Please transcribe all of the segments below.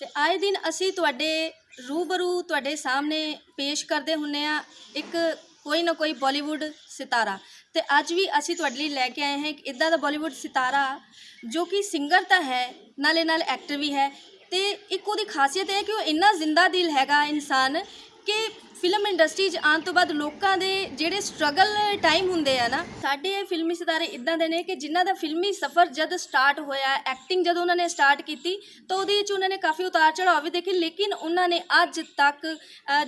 ਤੇ ਆਏ ਦਿਨ ਅਸੀਂ ਤੁਹਾਡੇ रूबरू ਤੁਹਾਡੇ ਸਾਹਮਣੇ ਪੇਸ਼ ਕਰਦੇ ਹੁੰਨੇ ਆ ਇੱਕ ਕੋਈ ਨਾ ਕੋਈ ਬਾਲੀਵੁੱਡ ਸਿਤਾਰਾ। ਤੇ ਅੱਜ ਵੀ ਅਸੀਂ ਤੁਹਾਡੇ ਲਈ ਲੈ ਕੇ ਆਏ ਹਾਂ ਇੱਕ ਇੱਦਾਂ ਦਾ ਬਾਲੀਵੁੱਡ ਸਿਤਾਰਾ ਜੋ ਕਿ ਸਿੰਗਰ ਤਾਂ ਹੈ ਨਾਲੇ ਨਾਲ ਐਕਟਰ ਵੀ ਹੈ। ਤੇ ਇੱਕ ਉਹਦੀ ਖਾਸੀਅਤ ਇਹ ਹੈ ਕਿ ਉਹ ਇੰਨਾ ਜ਼ਿੰਦਾ ਦਿਲ ਹੈਗਾ ਇਨਸਾਨ ਕਿ ਫਿਲਮ ਇੰਡਸਟਰੀ 'ਚ ਆਉਣ ਤੋਂ ਬਾਅਦ ਲੋਕਾਂ ਦੇ ਜਿਹੜੇ ਸਟਰਗਲ ਟਾਈਮ ਹੁੰਦੇ ਆ ਨਾ, ਸਾਡੇ ਇਹ ਫਿਲਮੀ ਸਿਤਾਰੇ ਇੱਦਾਂ ਦੇ ਨੇ ਕਿ ਜਿਨ੍ਹਾਂ ਦਾ ਫਿਲਮੀ ਸਫ਼ਰ ਜਦ ਸਟਾਰਟ ਹੋਇਆ, ਐਕਟਿੰਗ ਜਦੋਂ ਉਹਨਾਂ ਨੇ ਸਟਾਰਟ ਕੀਤੀ ਤਾਂ ਉਹਦੇ ਵਿੱਚ ਉਹਨਾਂ ਨੇ ਕਾਫੀ ਉਤਾਰ ਚੜਾਅ ਵੀ ਦੇਖੇ, ਲੇਕਿਨ ਉਹਨਾਂ ਨੇ ਅੱਜ ਤੱਕ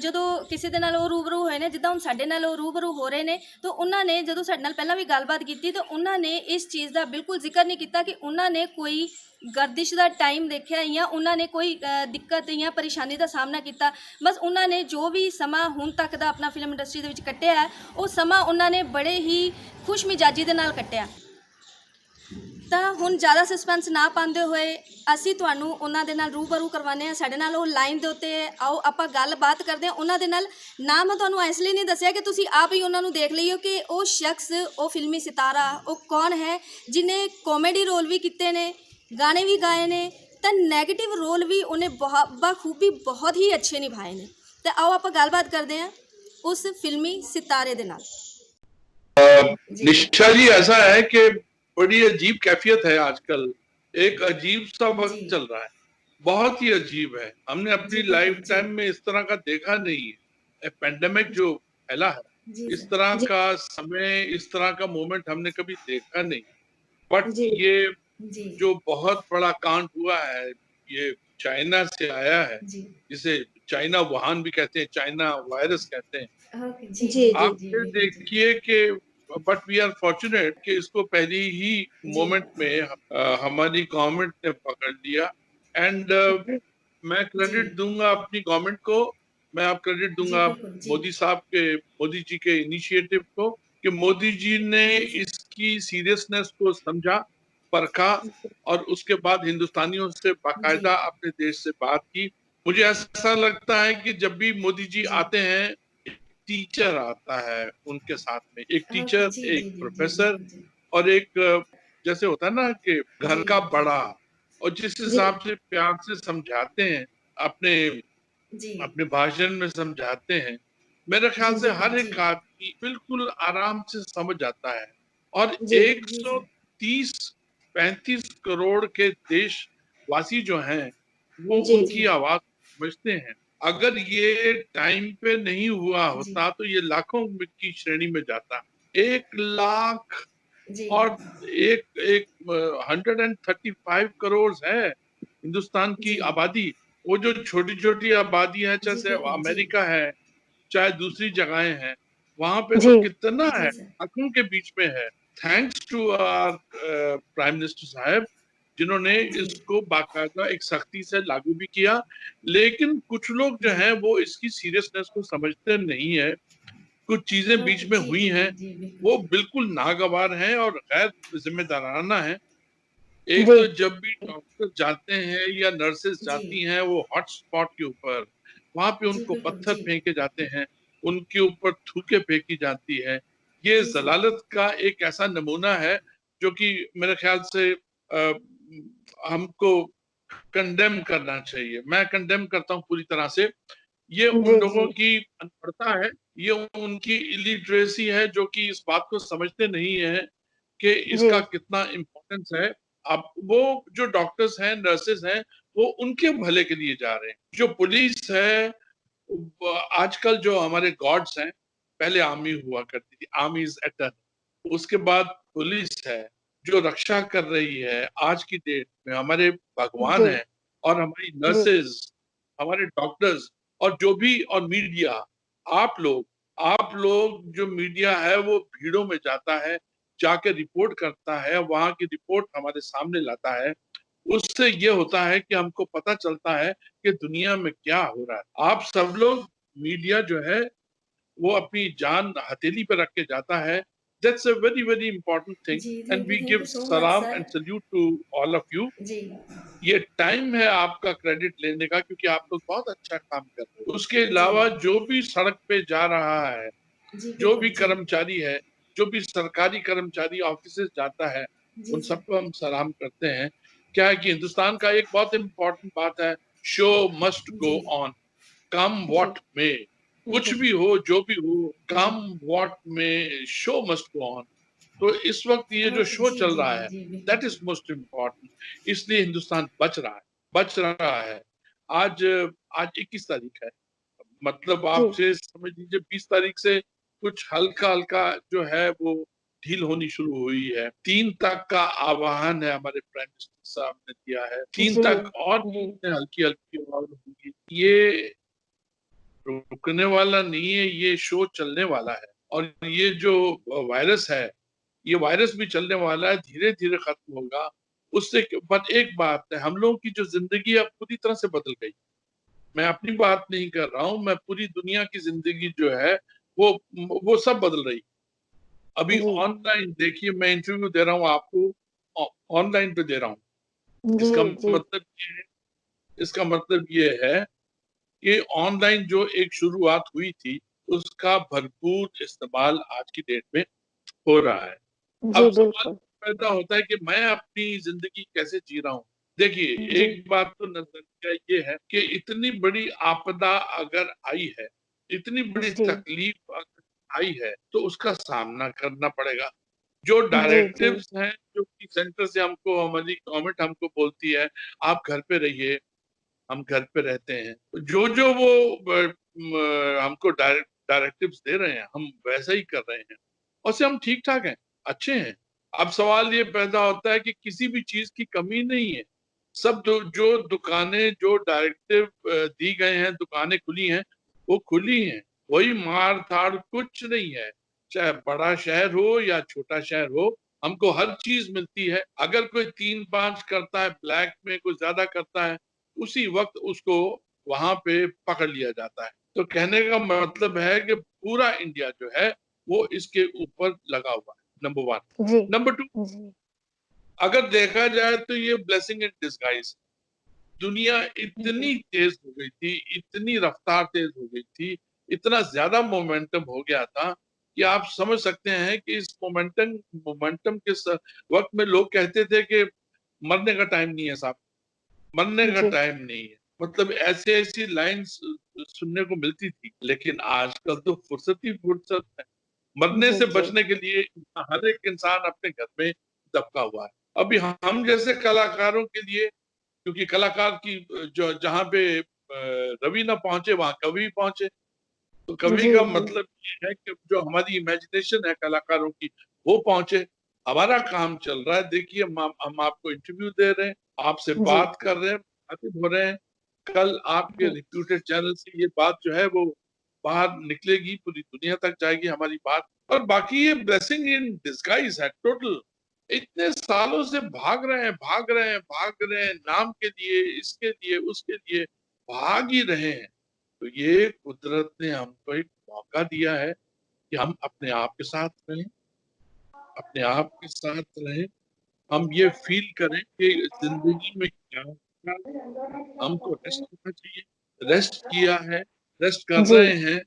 ਜਦੋਂ ਕਿਸੇ ਦੇ ਨਾਲ ਉਹ ਰੂਬਰੂ ਹੋਏ ਨੇ, ਜਿੱਦਾਂ ਹੁਣ ਸਾਡੇ ਨਾਲ ਉਹ ਰੂਬਰੂ ਹੋ ਰਹੇ ਨੇ, ਤਾਂ ਉਹਨਾਂ ਨੇ ਜਦੋਂ ਸਾਡੇ ਨਾਲ ਪਹਿਲਾਂ ਵੀ ਗੱਲਬਾਤ ਕੀਤੀ ਤਾਂ ਉਹਨਾਂ ਨੇ ਇਸ ਚੀਜ਼ ਦਾ ਬਿਲਕੁਲ ਜ਼ਿਕਰ ਨਹੀਂ ਕੀਤਾ ਕਿ ਉਹਨਾਂ ਨੇ ਕੋਈ गर्दिश का टाइम देखा या उन्होंने कोई दिक्कत या परेशानी का सामना किया। बस उन्होंने जो भी समा हुण तक का अपना फिल्म इंडस्ट्री के कट्टिया है वो समा उन्होंने बड़े ही खुश मिजाजी के नाल कट्टिया। तो हुण ज़्यादा सस्पेंस ना पाते हुए असी तुहानू उन्हां दे नाल रूबरू करवाने हैं। साडे नाल वो लाइन दे उत्ते आओ आपां गलबात करते हैं उन्हां दे नाल। नाम मैं तुहानू इसलिए नहीं दस्सिया कि तुसी आप ही उन्हां नू देख लईओ कि वो शख्स वो फिल्मी सितारा वो कौन है जिन्हें कॉमेडी रोल भी किए ने, गाने भी गाए ने, तो नैगेटिव रोल भी उन्हें बखूबी बहुत ही अच्छे निभाए ने। तो आओ आप गलबात करते हैं उस फिल्मी सितारे दे नाल। निशा जी, ऐसा है कि बड़ी अजीब कैफियत है आजकल, एक अजीब सा वक्त चल रहा है, बहुत ही अजीब है। हमने अपनी लाइफ टाइम में इस तरह का देखा नहीं है। पेंडेमिक जो फैला है इस तरह का समय, इस तरह का मोमेंट हमने कभी देखा नहीं। बट ये जो बहुत बड़ा कांड हुआ है ये चाइना से आया है, जिसे चाइना वुहान भी कहते हैं, चाइना वायरस कहते हैं। आप देखिए कि बट वी आर फॉर्चुनेट कि इसको पहली ही मोमेंट में हमारी गवर्नमेंट ने पकड़ लिया। एंड मैं क्रेडिट दूंगा अपनी गवर्नमेंट को, मैं आप क्रेडिट दूंगा मोदी साहब के, मोदी जी के इनिशिएटिव को कि मोदी जी ने इसकी सीरियसनेस को समझा, परखा और उसके बाद हिंदुस्तानियों से बाकायदा अपने देश से बात की। मुझे ऐसा लगता है कि जब भी मोदी जी आते हैं टीचर आता है उनके साथ में, एक टीचर, एक प्रोफेसर और एक जैसे होता है ना कि घर का बड़ा, और जिस हिसाब से प्यार से समझाते हैं, अपने अपने भाषण में समझाते हैं, मेरे ख्याल से हर एक आदमी बिल्कुल आराम से समझ जाता है। और 130-35 करोड़ के देशवासी जो हैं वो उनकी आवाज समझते हैं। अगर ये टाइम पे नहीं हुआ होता तो ये लाखों की श्रेणी में जाता। 1 लाख और 135 करोड़ है हिंदुस्तान की आबादी। वो जो छोटी छोटी आबादी है, जैसे अमेरिका है, चाहे दूसरी जगहें हैं, वहां पे तो कितना है, लाखों के बीच में है। Thanks to our prime minister साहब जिन्होंने इसको बाकायदा एक सख्ती से लागू भी किया। लेकिन कुछ लोग जो हैं वो इसकी सीरियसनेस को समझते नहीं है। कुछ चीजें बीच में हुई हैं वो बिल्कुल नागवार हैं और गैर जिम्मेदाराना है। एक तो जब भी डॉक्टर जाते हैं या नर्सेस जाती हैं वो हॉट स्पॉट के ऊपर, वहां पे उनको पत्थर फेंके जाते हैं, उनके ऊपर थूके फेंकी जाती है। ये जलालत का एक ऐसा नमूना है जो कि मेरे ख्याल से हमको कंडेम करना चाहिए। मैं कंडेम करता हूँ पूरी तरह से। ये उन लोगों की अनपढ़ता है, ये उनकी इलिटरेसी है जो कि इस बात को समझते नहीं है कि इसका कितना इम्पोर्टेंस है। अब वो जो डॉक्टर्स हैं, नर्सेस हैं, वो उनके भले के लिए जा रहे हैं। जो पुलिस है, आजकल जो हमारे गॉड्स हैं, पहले आर्मी हुआ करती थी, आर्मी इज एटर्नल, उसके बाद पुलिस है जो रक्षा कर रही है। आज की डेट में हमारे भगवान है और हमारी नर्सेस, हमारे डॉक्टर्स और जो भी, और मीडिया, आप लोग जो मीडिया है वो भीड़ों में जाता है, जाके रिपोर्ट करता है, वहां की रिपोर्ट हमारे सामने लाता है। उससे ये होता है कि हमको पता चलता है कि दुनिया में क्या हो रहा है। आप सब लोग, मीडिया जो है वो अपनी जान हथेली पे रख के जाता है। That's a very very important thing and we give salam and salute to all of you। ये टाइम है आपका क्रेडिट लेने का क्योंकि आप लोग बहुत अच्छा काम कर रहे हो। उसके अलावा जो भी सड़क पे जा रहा है, जो भी कर्मचारी है, जो भी सरकारी कर्मचारी ऑफिस जाता है, उन सबको हम सलाम करते हैं। क्या है कि हिंदुस्तान का एक बहुत इम्पोर्टेंट बात है, शो मस्ट गो जी ऑन, कम जी व्हाट मे, कुछ जी भी हो, जो भी हो, come what may, show must go on. तो इस वक्त ये जो शो जी चल जी रहा जी है, जी दैट बिल्कुल इज मोस्ट इम्पोर्टेंट। इसलिए हिंदुस्तान बच रहा है। आज आज 21 तारीख है, मतलब जी आप से समझ लीजिए 20 तारीख से कुछ हल्का हल्का जो है वो ढील होनी शुरू हुई है। 3 तक का आह्वान है, हमारे प्राइम मिनिस्टर साहब ने दिया है, 3 जी तक और जी चीजें हल्की हल्की और होंगी। ये रुकने वाला नहीं है, ये शो चलने वाला है। और ये जो वायरस है, ये वायरस भी चलने वाला है, धीरे धीरे खत्म होगा। उससे पर एक बात है, हम लोगों की जो जिंदगी अब पूरी तरह से बदल गई। मैं अपनी बात नहीं कर रहा हूँ, मैं पूरी दुनिया की जिंदगी जो है वो सब बदल रही। अभी जी ऑनलाइन देखिए, मैं इंटरव्यू दे रहा हूँ आपको, ऑनलाइन पे दे रहा हूँ। जी जी इसका मतलब ये है कि ऑनलाइन जो एक शुरुआत हुई थी, उसका भरपूर इस्तेमाल आज की डेट में हो रहा है। जी अब सवाल बिल्कुल पैदा होता है कि मैं अपनी जिंदगी कैसे जी रहा हूँ। देखिए, जी एक बात तो नजरिया ये है कि इतनी बड़ी आपदा अगर आई है, इतनी बड़ी जी तकलीफ अगर आई है, तो उसका सामना करना पड़ेगा। जो जी जी डायरेक्टिव्स हैं, जो कि सेंटर से हमको, हमारी गवर्नमेंट हमको बोलती है, आप घर पे रहिए, हम घर पे रहते हैं। जो जो वो हमको डायरेक्टिव्स दे रहे हैं, हम वैसा ही कर रहे हैं, और से हम ठीक ठाक हैं, अच्छे हैं। अब सवाल ये पैदा होता है कि किसी भी चीज की कमी नहीं है। सब जो दुकानें, जो डायरेक्टिव दी गए हैं, दुकानें खुली हैं, वो खुली हैं। कोई मार धाड़ कुछ नहीं है, चाहे बड़ा शहर हो या छोटा शहर हो, हमको हर चीज मिलती है। अगर कोई 3-5 करता है, ब्लैक में कोई ज्यादा करता है, उसी वक्त उसको वहां पे पकड़ लिया जाता है। तो कहने का मतलब है कि पूरा इंडिया जो है वो इसके ऊपर लगा हुआ है, नंबर 1। जी नंबर 2, जी अगर देखा जाए तो ये ब्लेसिंग इन डिस्गाइज। दुनिया जी इतनी तेज हो गई थी, इतनी रफ्तार तेज हो गई थी, इतना ज्यादा मोमेंटम हो गया था कि आप समझ सकते हैं कि इस मोमेंटम के वक्त में लोग कहते थे कि मरने का टाइम नहीं है साहब, मरने का जी टाइम नहीं है। मतलब ऐसी ऐसी लाइंस सुनने को मिलती थी। लेकिन आजकल तो फुर्सत ही फुर्सत है। मरने जी से जी बचने के लिए हर एक इंसान अपने घर में दबका हुआ है। अभी हम जैसे कलाकारों के लिए, क्योंकि कलाकार की जो जहाँ पे रवि ना पहुंचे, वहां कवि पहुंचे। तो कवि जी का जी मतलब ये है कि जो हमारी इमेजिनेशन है कलाकारों की, वो पहुंचे। हमारा काम चल रहा है, देखिए हम आपको इंटरव्यू दे रहे हैं, आपसे जी बात कर रहे हैं, बातचीत हो रहे हैं। कल आपके जी रिप्यूटेड चैनल से ये बात जो है वो बाहर निकलेगी, पूरी दुनिया तक जाएगी हमारी बात। और बाकी ये ब्लेसिंग इन डिस्गाइज है टोटल। इतने सालों से भाग रहे हैं नाम के लिए, इसके लिए, उसके लिए भाग ही रहे हैं। तो ये कुदरत ने हमको एक मौका दिया है कि हम अपने आप के साथ रहें, अपने आप के साथ रहें। हम ये फील करें कि जिंदगी में क्या क्या हमको रेस्ट करना चाहिए। रेस्ट किया है, रेस्ट कर जी रहे हैं,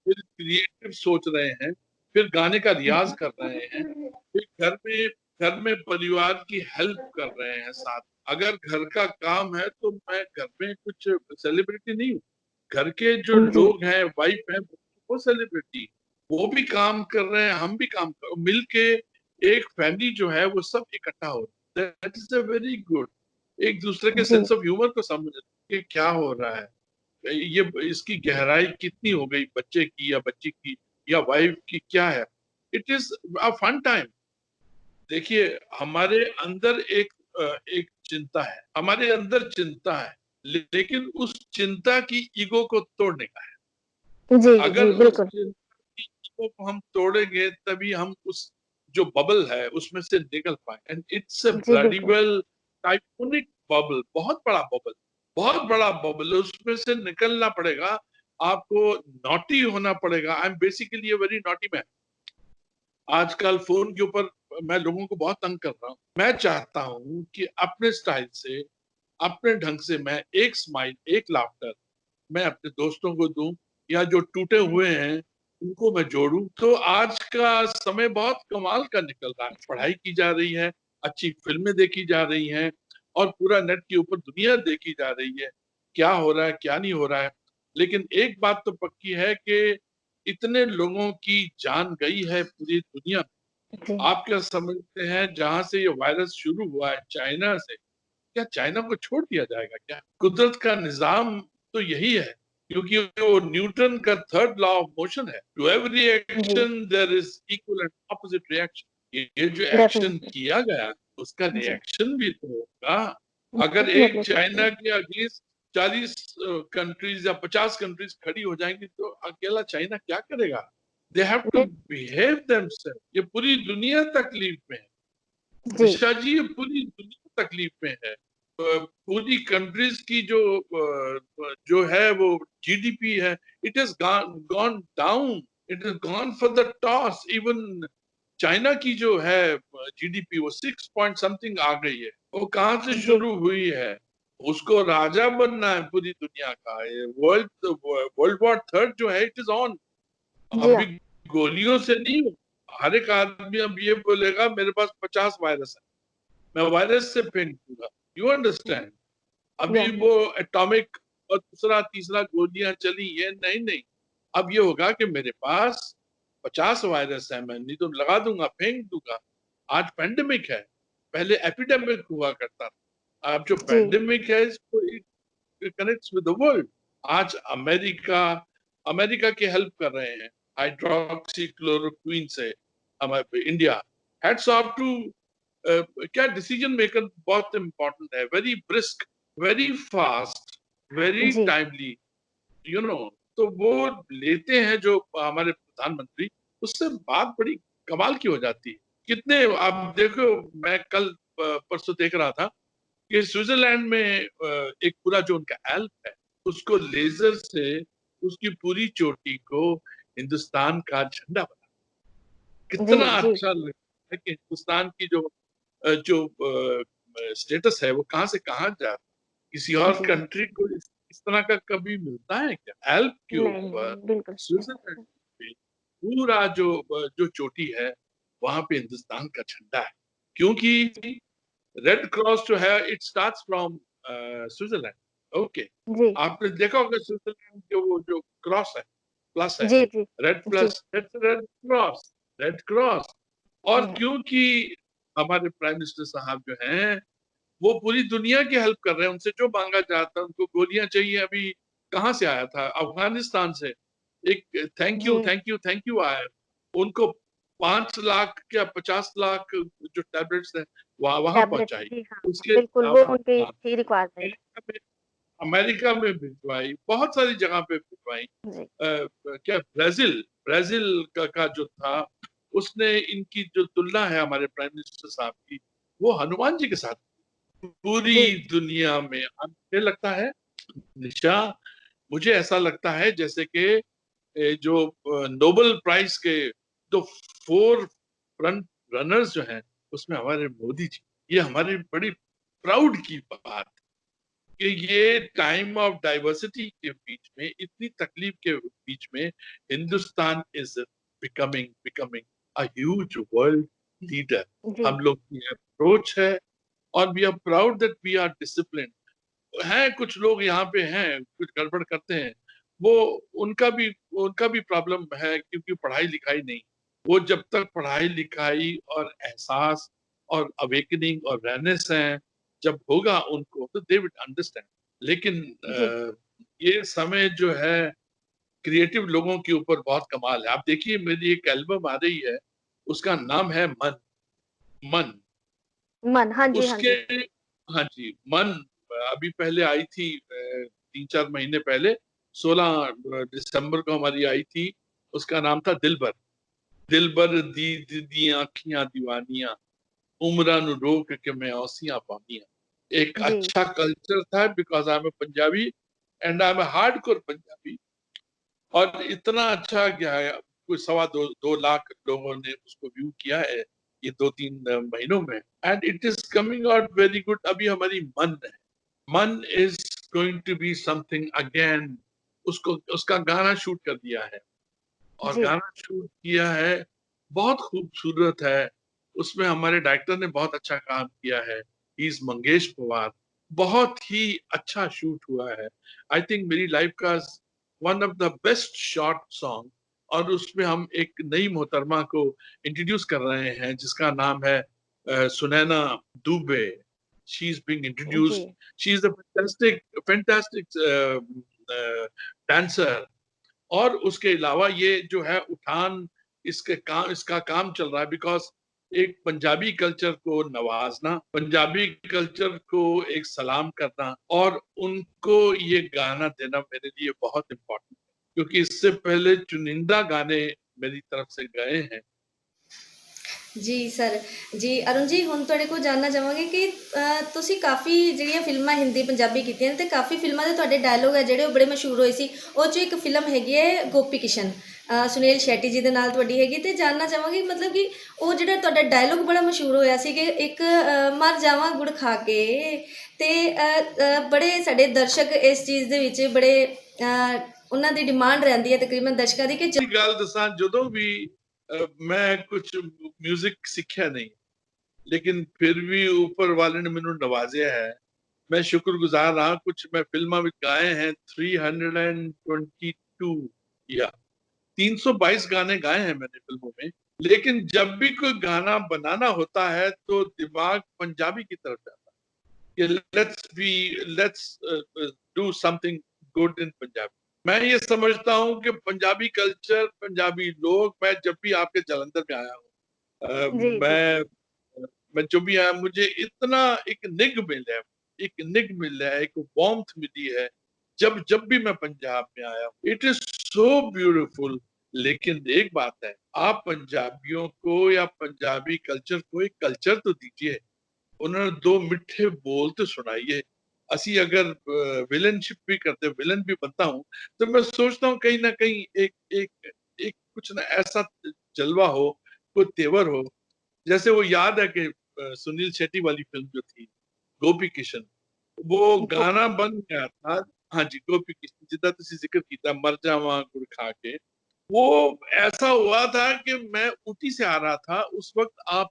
फिर क्रिएटिव सोच रहे हैं, फिर गाने का रियाज कर रहे हैं, फिर घर में परिवार की हेल्प कर रहे हैं साथ। अगर घर का काम है तो मैं घर में कुछ सेलिब्रिटी नहीं हूँ। घर के जो जी लोग हैं, वाइफ है, वो सेलिब्रिटी, वो भी काम कर रहे हैं, हम भी काम कर मिलके एक फैमिली जो है वो सब इकट्ठा हो। That is a very good. एक दूसरे के जी सेंस ऑफ ह्यूमर को समझ कि क्या हो रहा है, ये इसकी गहराई कितनी हो गई, बच्चे की या बच्ची की या वाइफ की क्या है। It is a fun time. देखिए, हमारे अंदर एक चिंता है, हमारे अंदर चिंता है, लेकिन उस चिंता की ईगो को तोड़ने का है। जी अगर जी उस बिल्कुल चिंता की ईगो को हम तोड़ेंगे, तभी हम उस जो बबल है उसमें से निकल पाए। एंड इट्स अ जी ब्लडी बिल्कुल वेल टाइफोनिक बबल, बहुत बड़ा बबल, बहुत बड़ा बबल। उसमें से निकलना पड़ेगा आपको, नॉटी होना पड़ेगा। I am basically a very naughty man. आजकल फोन के ऊपर मैं लोगों को बहुत तंग कर रहा हूँ। मैं चाहता हूँ कि अपने स्टाइल से, अपने ढंग से, मैं एक स्माइल, एक लाफ्टर मैं अपने दोस्तों को दूं, या जो टूटे हुए हैं उनको मैं जोड़ूं। तो आज का समय बहुत कमाल का निकल रहा है। पढ़ाई की जा रही है, अच्छी फिल्में देखी जा रही हैं, और पूरा नेट के ऊपर दुनिया देखी जा रही है। क्या हो रहा है क्या नहीं हो रहा है, लेकिन एक बात तो पक्की है कि इतने लोगों की जान गई है पूरी दुनिया में। जी आप क्या समझते हैं जहां से ये वायरस शुरू हुआ है, चाइना से, क्या चाइना को छोड़ दिया जाएगा क्या? कुदरत का निजाम तो यही है, क्योंकि वो न्यूटन का थर्ड लॉ ऑफ मोशन है, टू एवरी जी action there is equal and opposite reaction. ये जो एक्शन डेफिनेटली किया गया उसका जी रिएक्शन भी तो होगा। अगर एक डेफिनेटली चाइना के अगेंस्ट 40 कंट्रीज या 50 कंट्रीज खड़ी हो जाएंगी तो अकेला चाइना क्या करेगा? They have to behave themselves. ये पूरी दुनिया तकलीफ में है जी निशा जी, ये पूरी दुनिया तकलीफ में है। पूरी कंट्रीज की जो है वो जीडीपी है, it has gone down, it has gone for the toss. Even China की जो है जीडीपी वो 6 पॉइंट समथिंग आ गई है। वो कहाँ से जी शुरू हुई है? उसको राजा बनना है पूरी दुनिया का। वर्ल्ड वर्ल्ड वॉर थर्ड जो है इट इज ऑन। जी अभी गोलियों से नहीं, हर एक आदमी अब ये बोलेगा मेरे पास 50 वायरस है, मैं वायरस से फेंक दूंगा। You understand? या अभी वो एटॉमिक और दूसरा तीसरा गोलियां चली, ये नहीं नहीं। अब ये होगा कि मेरे पास 50 वायरस है, मैं नहीं तो लगा दूंगा, फेंक दूंगा। आज पेंडेमिक है, पहले एपिडेमिक हुआ करता था। अब जो जी पेंडेमिक है इसको कनेक्ट्स विद द वर्ल्ड। आज अमेरिका अमेरिका की हेल्प कर रहे हैं हाइड्रोक्सी क्लोरोक्वीन से। हमारे इंडिया हैट्स ऑफ टू क्या डिसीजन मेकर बहुत इंपॉर्टेंट है, very brisk, very fast, very जी टाइमली, यू नो। तो वो लेते हैं जो हमारे प्रधानमंत्री, उससे बात बड़ी कमाल की हो जाती है। कितने आप देखो, मैं कल परसों देख रहा था कि स्विट्जरलैंड में एक पूरा जो उनका एल्प है उसको लेजर से उसकी पूरी चोटी को हिंदुस्तान का झंडा बना। जी कितना जी अच्छा लगता है कि हिंदुस्तान की जो स्टेटस है वो कहाँ से कहाँ जा, किसी और जी कंट्री को इस तरह का कभी मिलता है क्या? एल्प के नहीं ऊपर नहीं बिल्कुल स्विट्जरलैंड पे पूरा जो चोटी है वहां पे हिंदुस्तान का झंडा है, क्योंकि रेड क्रॉस जो है it starts from Switzerland. Okay, जी आपने देखा होगा स्विट्जरलैंड के वो जो क्रॉस है, प्लस है, जी जी रेड जी plus, red cross, red cross. और हम्म, क्योंकि हमारे प्राइम मिनिस्टर साहब जो हैं वो पूरी दुनिया की हेल्प कर रहे हैं, उनसे जो मांगा जाता है, उनको गोलियां चाहिए, अभी कहाँ से आया था? अफगानिस्तान से एक जी थैंक यू थैंक यू आया। उनको 5 लाख क्या 50 लाख जो टैबलेट्स है वहां वहां टैबलेट पहुंचाई। जी हाँ उसके बिल्कुल वो अलावा उनकी हाँ, थी रिक्वायरमेंट अमेरिका में भिजवाई, बहुत सारी जगह पे भिजवाई। जी क्या ब्राजील ब्राजील का जो था, उसने इनकी जो तुलना है हमारे प्राइम मिनिस्टर साहब की, वो हनुमान जी के साथ। पूरी जी दुनिया में मुझे लगता है निशा, मुझे ऐसा लगता है जैसे कि जो नोबेल प्राइज के जो 4 फ्रंट रनर्स जो हैं उसमें हमारे मोदी जी, ये हमारी बड़ी प्राउड की बात कि ये टाइम ऑफ डाइवर्सिटी के बीच में, इतनी तकलीफ के बीच में, Hindustan is becoming becoming a huge world leader. जी हम लोग की अप्रोच है और we are proud that we are discipline. हैं कुछ लोग यहाँ पे हैं कुछ गड़बड़ करते हैं, वो उनका भी प्रॉब्लम है, क्योंकि पढ़ाई लिखाई नहीं। वो जब तक पढ़ाई लिखाई और एहसास और अवेकनिंग और अवेयरनेस है जब होगा उनको, तो दे विल अंडरस्टैंड। लेकिन जी ये समय जो है क्रिएटिव लोगों के ऊपर बहुत कमाल है। आप देखिए मेरी एक एल्बम आ रही है, उसका नाम है मन। मन मन हाँ जी हाँ उसके, जी हाँ जी, मन अभी पहले आई थी 3-4 महीने पहले, 16 दिसंबर को हमारी आई थी। उसका नाम था दिलबर। दिलबर दी आखियां दीवानियां, उम्रां नु रोक के मैं औसियां पानियां। एक जी अच्छा कल्चर था, because I am Punjabi and I M hardcore Punjabi. और इतना अच्छा क्या है, कोई 2.25 लाख लोगों ने उसको व्यू किया है ये 2-3 महीनों में, and it is coming out very good. अभी हमारी मन है, Mann is going to be something again. उसको उसका गाना शूट कर दिया है, और जी गाना शूट किया है, बहुत खूबसूरत है। उसमें हमारे डायरेक्टर ने बहुत अच्छा काम किया है, ही इज मंगेश पवार। बहुत ही अच्छा शूट हुआ है। आई थिंक मेरी लाइफ का one of the best short song. और उसमें हम एक नई मोहतरमा को इंट्रोड्यूस कर रहे हैं जिसका नाम है Sunaina Dubey. She is being जी introduced. She is a fantastic fantastic dancer. और उसके अलावा ये जो है उठान, इसका काम चल रहा है बिकॉज एक पंजाबी कल्चर को नवाजना, पंजाबी कल्चर को एक सलाम करना और उनको ये गाना देना मेरे लिए बहुत इम्पोर्टेंट है, क्योंकि इससे पहले चुनिंदा गाने मेरी तरफ से गए हैं। ਜੀ ਸਰ। ਜੀ ਅਰੁਣ ਜੀ, ਹੁਣ ਤੁਹਾਡੇ ਕੋਲ ਜਾਣਨਾ ਚਾਹਾਂਗੇ ਕਿ ਤੁਸੀਂ ਕਾਫੀ ਜਿਹੜੀਆਂ ਫਿਲਮਾਂ ਹਿੰਦੀ ਪੰਜਾਬੀ ਕੀਤੀਆਂ ਨੇ, ਤੇ ਕਾਫੀ ਫਿਲਮਾਂ ਦੇ ਤੁਹਾਡੇ ਡਾਇਲੋਗ ਹੈ ਜਿਹੜੇ ਉਹ ਬੜੇ ਮਸ਼ਹੂਰ ਹੋਏ ਸੀ। ਉਹ 'ਚੋਂ ਇੱਕ ਫਿਲਮ ਹੈਗੀ ਹੈ ਗੋਪੀ ਕਿਸ਼ਨ, ਸੁਨੀਲ ਸ਼ੈਟੀ ਜੀ ਦੇ ਨਾਲ ਤੁਹਾਡੀ ਹੈਗੀ। ਤੇ ਜਾਣਨਾ ਚਾਹਾਂਗੀ ਮਤਲਬ ਕਿ ਉਹ ਜਿਹੜਾ ਤੁਹਾਡਾ ਡਾਇਲੋਗ ਬੜਾ ਮਸ਼ਹੂਰ ਹੋਇਆ ਸੀ ਕਿ ਇੱਕ ਮਰ ਜਾਵਾਂ ਗੁੜ ਖਾ ਕੇ। ਤੇ ਬੜੇ ਸਾਡੇ ਦਰਸ਼ਕ ਇਸ ਚੀਜ਼ ਦੇ ਵਿੱਚ ਬੜੇ ਉਹਨਾਂ ਦੀ ਡਿਮਾਂਡ ਰਹਿੰਦੀ ਹੈ ਤਕਰੀਬਨ ਦਰਸ਼ਕਾਂ ਦੀ ਕਿ ਗੱਲ ਦੱਸਾਂ, ਜਦੋਂ ਵੀ मैं कुछ म्यूजिक सीखा नहीं, लेकिन फिर भी ऊपर वाले ने मैनू नवाजिया है। मैं शुक्रगुजार रहा। कुछ मैं फिल्मां भी गाए हैं 322 या 322 गाने गाए हैं मैंने फिल्मों में। लेकिन जब भी कोई गाना बनाना होता है तो दिमाग पंजाबी की तरफ जाता है कि let's do something good in Punjabi. मैं ये समझता हूँ कि पंजाबी कल्चर, पंजाबी लोग, मैं जब भी आपके जलंधर में आया हूँ, जी जी मैं जो भी आया, मुझे इतना एक निग मिला है, एक वार्मथ मिली है जब जब भी मैं पंजाब में आया हूँ। It is so beautiful. लेकिन एक बात है, आप पंजाबियों को या पंजाबी कल्चर को एक कल्चर तो दीजिए, उन्होंने दो मिठे बोल तो सुनाइए। असी अगर विलनशिप भी करते, विलन भी बनता हूँ, तो मैं सोचता हूँ कहीं ना कहीं एक एक एक कुछ ना ऐसा जलवा हो, कोई तेवर हो। जैसे वो याद है कि सुनील शेट्टी वाली फिल्म जो थी गोपी किशन, वो गोपी गाना बन गया था। हाँ जी, गोपी किशन जिदा तुसी जिक्र किया, मर जावा गुड़ खा के। वो ऐसा हुआ था कि मैं ऊटी से आ रहा था उस वक्त। आप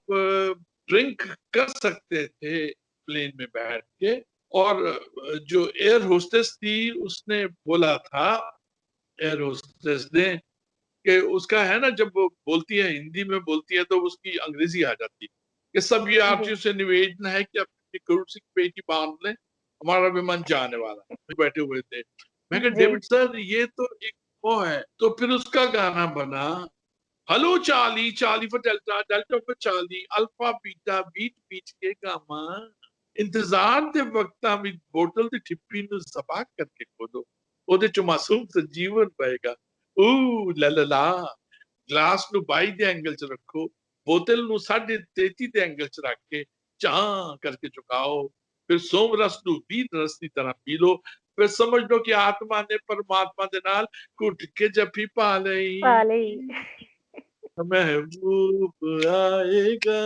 ड्रिंक कर सकते थे प्लेन में बैठ के। और जो एयर होस्टेस थी उसने बोला था, एयर होस्टेस ने, कि उसका है ना, जब वो बोलती है हिंदी में बोलती है तो उसकी अंग्रेजी आ जाती है कि सब ये जी आरती से निवेदन है कि अपनी कुर्सी पे की बांध लें, हमारा विमान जाने वाला है। बैठे हुए थे। मैं कहा जी डेविड सर ये तो एक वो है। तो फिर उसका गाना बना, hello Charlie, Charlie for delta, delta for Charlie, alpha beta beat beat के गामा, इंतजार ਦੇ ਵਕਤਾਂ ਵਿੱਚ ਬੋਤਲ ਦੀ ਠਿੱਪੀ ਨੂੰ ਜ਼ਬਾ ਕਰਕੇ ਖੋਦੋ, ਉਹਦੇ ਚ ਮਾਸੂਮ ਸੰਜੀਵਨ ਪਏਗਾ। ਊ ਲਾ ਲਾ ਲਾ। ਗਲਾਸ ਨੂੰ 22 ਦੇ ਐਂਗਲ ਚ ਰੱਖੋ, ਬੋਤਲ ਨੂੰ 33.5 ਦੇ ਐਂਗਲ ਚ ਰੱਖ ਕੇ ਚਾਂ ਕਰਕੇ ਚੁਕਾਓ, ਫਿਰ ਸੋਮ ਰਸ ਨੂੰ 20 ਰਸ ਦੀ ਤਰ੍ਹਾਂ ਪੀ ਲਓ। ਫਿਰ ਸਮਝ ਲਓ ਕਿ ਆਤਮਾ ਨੇ ਪਰਮਾਤਮਾ ਦੇ ਨਾਲ ਘੁੱਟ ਕੇ ਜੱਫੀ ਪਾ पाले ਲਈ। महबूब आएगा,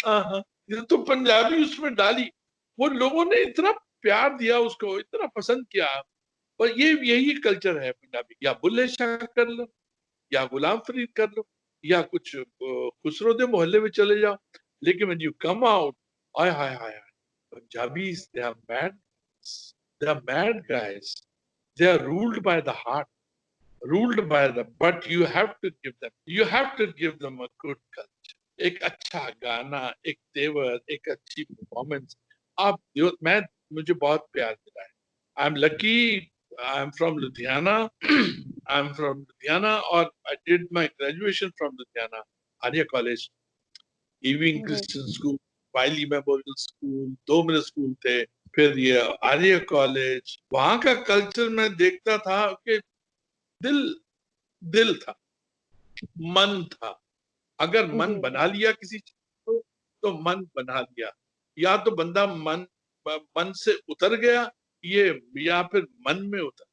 आहा। ये तो पंजाबी उसमें डाली। वो लोगों ने इतना प्यार दिया उसको, इतना पसंद किया। और ये यही कल्चर है पंजाबी। या बुल्ले शाह कर लो, या गुलाम फरीद कर लो, या कुछ खुसरो दे मोहल्ले में चले जाओ। लेकिन when you come out, hi hi hi hi, Punjabis, they are mad guys. They are ruled by the heart, ruled by them, but you have to give them a good culture, एक अच्छा गाना, एक तेवर, एक अच्छी performance. आप मैं मुझे बहुत प्यार मिला है। I am lucky. I am from Ludhiana. I am from Ludhiana और I did my graduation from Ludhiana Arya college, Ewing जी Christian school, Wylie memorial school, दो मेरे स्कूल थे। फिर ये आर्य कॉलेज, वहां का कल्चर मैं देखता था कि दिल दिल था, मन था। अगर मन जी बना लिया किसी चीज को तो मन बना लिया। या तो बंदा मन से उतर गया, ये, या फिर मन में उतर।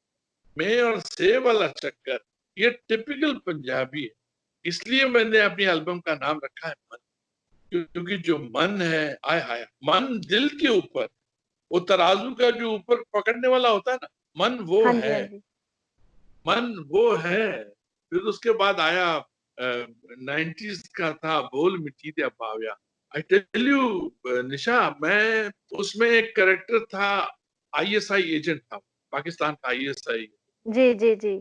मैं और से वाला चक्कर, ये टिपिकल पंजाबी है। इसलिए मैंने अपनी एल्बम का नाम रखा है मन, क्योंकि जो मन है, आय हाय, मन दिल के ऊपर, वो तराजू का जो ऊपर पकड़ने वाला होता है ना, मन वो हाँ जी है। हाँ जी मन वो है। फिर उसके बाद आया 90s का था बोल मिट्टी दे बाव्या। आई टेल यू निशा, मैं उसमें एक कैरेक्टर था, आईएसआई एजेंट था, पाकिस्तान का आईएसआई। जी जी जी।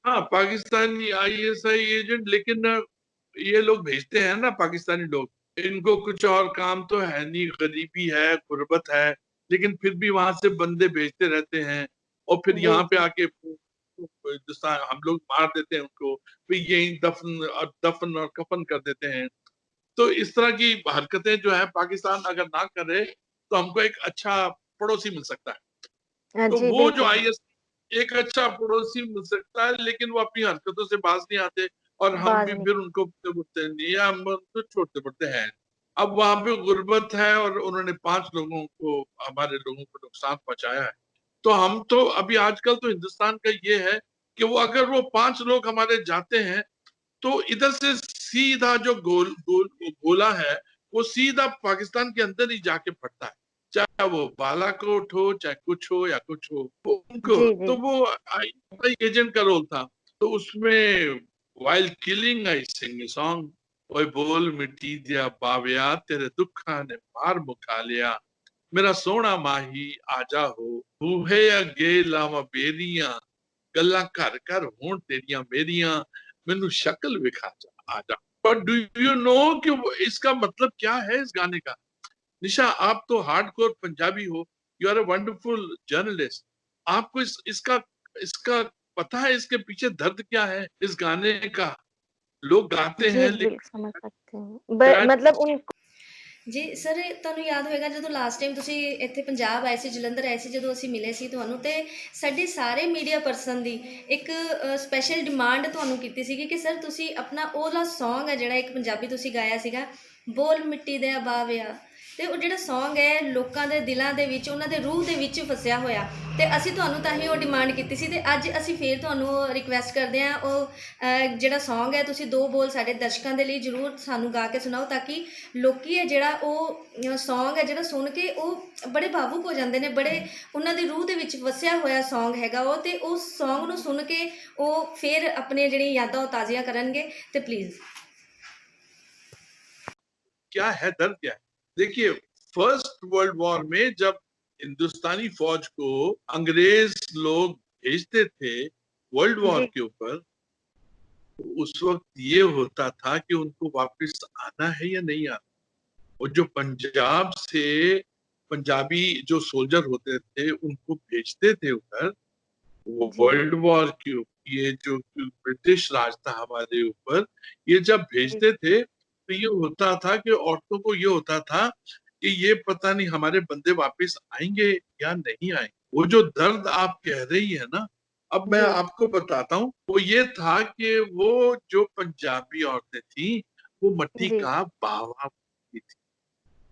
हाँ, पाकिस्तानी आईएसआई एजेंट, लेकिन ये लोग भेजते हैं ना पाकिस्तानी लोग, इनको कुछ और काम तो है नहीं, गरीबी है, गुर्बत है, लेकिन फिर भी वहां से बंदे भेजते रहते हैं, और फिर जी यहाँ पे जी आके हिंदुस्तान हम लोग मार देते हैं उनको, फिर यही दफन और कफन कर देते हैं। तो इस तरह की हरकतें जो है पाकिस्तान अगर ना करे तो हमको एक अच्छा पड़ोसी मिल सकता है। तो जी वो जो बिल्कुल। आईएस एक अच्छा पड़ोसी मिल सकता है, लेकिन वो अपनी हरकतों से बाज नहीं आते, और हम बाज भी नहीं। फिर उनको बोलते नहीं, या हम उनको छोड़ते पड़ते हैं। अब वहां पे गुर्बत है और उन्होंने 5 लोगों को, हमारे लोगों को नुकसान पहुंचाया है। तो हम तो अभी आजकल तो हिंदुस्तान का ये है कि वो अगर वो 5 लोग हमारे जाते हैं तो इधर से सीधा जो गोला है वो सीधा पाकिस्तान के अंदर ही जाके फटता है, चाहे वो बालाकोट हो, चाहे कुछ हो या कुछ हो, वो उनको, जी जी तो वो एजेंट का रोल था। तो उसमें वाइल किलिंग आई सिंग सॉन्ग, ओए बोल मिट्टी दिया बाविया, तेरे दुखा ने मार मुका लिया, मेरा सोना माही आजा हो, बूहे अगे लावा बेरियां, गल्ला कर कर होण तेरियां मेरियां, मैनू शक्ल विखा जा आजा। बट डू यू नो कि इसका मतलब क्या है इस गाने का? निशा, आप तो हार्डकोर पंजाबी हो, you are a wonderful journalist, आपको इसका इसका पता है इसके पीछे दर्द क्या है इस गाने का? लोग गाते जी हैं बिल्कुल लेकिन समझ सकते हैं, शायद मतलब उन। ਜੀ ਸਰ, ਤੁਹਾਨੂੰ ਯਾਦ ਹੋਏਗਾ ਜਦੋਂ ਲਾਸਟ ਟਾਈਮ ਤੁਸੀਂ ਇੱਥੇ ਪੰਜਾਬ ਆਏ ਸੀ, ਜਲੰਧਰ ਆਏ ਸੀ, ਜਦੋਂ ਅਸੀਂ ਮਿਲੇ ਸੀ ਤੁਹਾਨੂੰ, ਤੇ ਸਾਡੇ ਸਾਰੇ ਮੀਡੀਆ ਪਰਸਨ ਦੀ ਇੱਕ ਸਪੈਸ਼ਲ ਡਿਮਾਂਡ ਤੁਹਾਨੂੰ ਕੀਤੀ ਸੀਗੀ ਕਿ ਸਰ ਤੁਸੀਂ ਆਪਣਾ ਉਹ ਵਾਲਾ ਸੌਂਗ ਹੈ ਜਿਹੜਾ ਇੱਕ ਪੰਜਾਬੀ ਤੁਸੀਂ ਗਾਇਆ ਸੀਗਾ, ਬੋਲ ਮਿੱਟੀ ਦੇ ਬਾਵਿਆ, ਤੇ ਉਹ ਜਿਹੜਾ ਸੌਂਗ ਹੈ ਲੋਕਾਂ ਦੇ ਦਿਲਾਂ ਦੇ ਵਿੱਚ, ਉਹਨਾਂ ਦੇ ਰੂਹ ਦੇ ਵਿੱਚ ਫਸਿਆ ਹੋਇਆ, ਤੇ ਅਸੀਂ ਤੁਹਾਨੂੰ ਤਾਂ ਹੀ ਉਹ ਡਿਮਾਂਡ ਕੀਤੀ ਸੀ, ਤੇ ਅੱਜ ਅਸੀਂ ਫੇਰ ਤੁਹਾਨੂੰ ਰਿਕੁਐਸਟ ਕਰਦੇ ਹਾਂ ਉਹ ਜਿਹੜਾ ਸੌਂਗ ਹੈ ਤੁਸੀਂ 2 ਬੋਲ ਸਾਡੇ ਦਰਸ਼ਕਾਂ ਦੇ ਲਈ ਜ਼ਰੂਰ ਸਾਨੂੰ ਗਾ ਕੇ ਸੁਣਾਓ, ਤਾਂ ਕਿ ਲੋਕੀ ਹੈ ਜਿਹੜਾ ਉਹ ਸੌਂਗ ਹੈ ਜਿਹੜਾ ਸੁਣ ਕੇ ਉਹ ਬੜੇ ਭਾਵੁਕ ਹੋ ਜਾਂਦੇ ਨੇ, ਬੜੇ ਉਹਨਾਂ ਦੀ ਰੂਹ ਦੇ ਵਿੱਚ ਵਸਿਆ ਹੋਇਆ ਸੌਂਗ ਹੈਗਾ ਉਹ, ਤੇ ਉਸ ਸੌਂਗ ਨੂੰ ਸੁਣ ਕੇ ਉਹ ਫੇਰ ਆਪਣੇ ਜਿਹੜੀਆਂ ਯਾਦਾਂ ਉਹ ਤਾਜ਼ੀਆਂ ਕਰਨਗੇ, ਤੇ प्लीज़। क्या है, दर्द क्या है? देखिए, फर्स्ट वर्ल्ड वॉर में जब हिंदुस्तानी फौज को अंग्रेज लोग भेजते थे वर्ल्ड वॉर जी के ऊपर, तो उस वक्त ये होता था कि उनको वापस आना है या नहीं आना। और जो पंजाब से पंजाबी जो सोल्जर होते थे उनको भेजते थे उधर, वो जी वर्ल्ड वॉर के ये जो ब्रिटिश राज था हमारे ऊपर, ये जब जी भेजते थे तो ये होता था कि औरतों को ये होता था कि ये पता नहीं हमारे बंदे वापस आएंगे या नहीं आएंगे। वो जो दर्द आप कह रही है ना, अब मैं जी आपको बताता हूँ, वो ये था कि वो जो पंजाबी औरतें थी वो मट्टी जी का बावा बनती थी,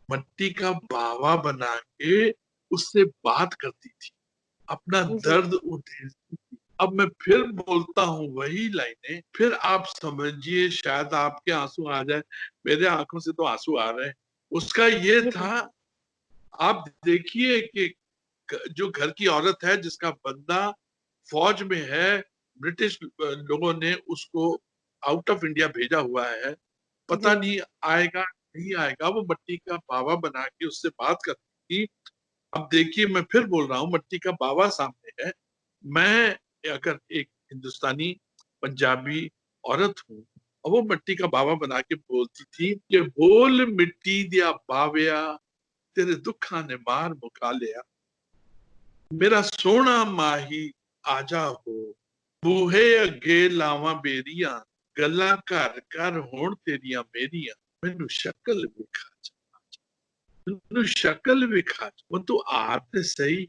मट्टी का बावा बना के उससे बात करती थी, अपना जी दर्द उठेलती थी। अब मैं फिर बोलता हूँ वही लाइनें, फिर आप समझिए, शायद आपके आंसू आ जाए, मेरे आंखों से तो आंसू आ रहे हैं। उसका ये जी था, आप देखिए कि जो घर की औरत है जिसका बंदा फौज में है, ब्रिटिश लोगों ने उसको आउट ऑफ इंडिया भेजा हुआ है, पता जी नहीं आएगा नहीं आएगा, वो मट्टी का बावा बना के उससे बात करती थी। अब देखिए, मैं फिर बोल रहा हूँ, मट्टी का बावा सामने है, मैं अगर एक हिंदुस्तानी पंजाबी औरत हूँ और वो मट्टी का बावा बना के बोलती थी कि बोल मिट्टी दिया बावया, तेरे दुखा ने मार मुका लिया, मेरा सोना माही आजा हो, बूहे अगे लावा बेरिया, गल्ला कर कर होण तेरिया मेरिया, मैनू शक्ल विखा जा, मैनू शक्ल विखा जा, वो तू आ ते सही,